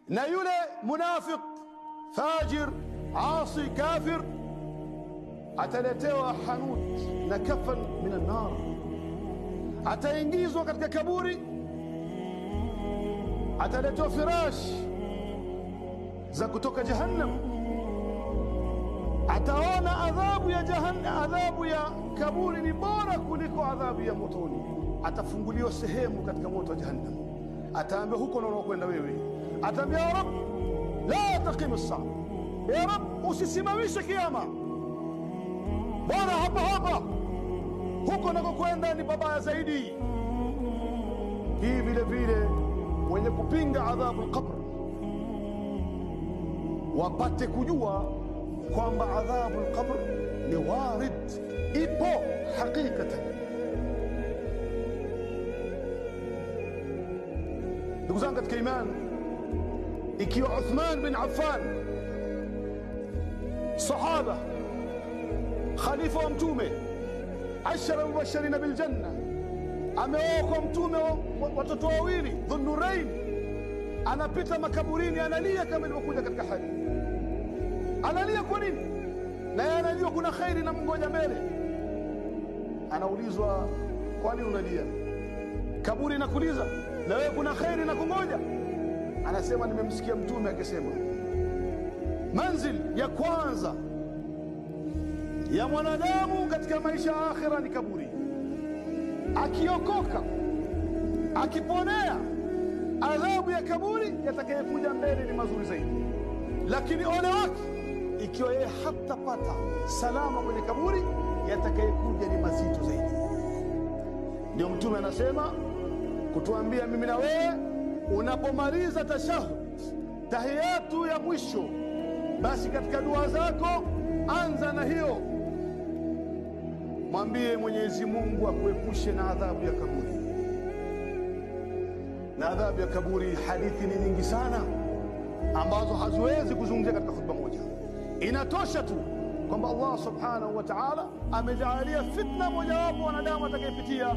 na yule munafiq fajir asi kafir ataletewa hanut na kafan min an-nar, ataingizwa katika kaburi, ataletewa firash za kutoka jahannam, ataona adhabu ya jahannam, adhabu ya kaburi ni bora kuliko adhabu ya motoni. Atafunguliwa sehemu katika moto wa jahannam, ataambiwa huko ndio unakwenda wewe. Ataambia ya Rabb la taqim as-saa, ya Rabb usisimamishe kiyama, bwana hapa hapa, huko nakokwenda ni babaya zaidi. Hii vile vile wenye kupinga adhabu al-qabr wapate kujua kwamba adhabu al-qabr ni warid, ipo hakikatan. Ndugu zangu katika imani, ikiwa Uthman bin Affan sahaba khalifa wa mtume, 10 mubashirina bil janna, ameoa kwa mtume watoto wawili Dhunnurain, anapita makaburini analia kama ilivyokuja katika hadithi. Analia kwa nini? Na yeye anajua kuna khairi na mngoja mbele. Anaulizwa, kwa nini unalia? Kaburi inakuuliza, na wewe kuna khairi na kungoja? Anasema, nimemsikia mtume akisema manzil ya kwanza ya mwanadamu katika maisha ya akhira ni kaburi. Akiokoka, akiponea adhabu ya kaburi, yatakayekuja mbele ni mazuri zaidi. Lakini ole wake ikiwa yeye hatapata salama kwenye kaburi, yatakayekuja ni mazito zaidi. Ndio mtume anasema kutuambia mimi na wewe, unapomaliza tashahud, tahiyatu ya mwisho, basi katika dua zako anza na hiyo, mwambie Mwenyezi Mungu akuepushe na adhabu ya kaburi. Na adhabu ya kaburi hadithi ni nyingi sana ambazo haziwezi kuzungumzia katika khutba moja. Inatosha tu kwamba Allah subhanahu wa ta'ala amejaalia fitna mojawapo wanadamu atakayepitia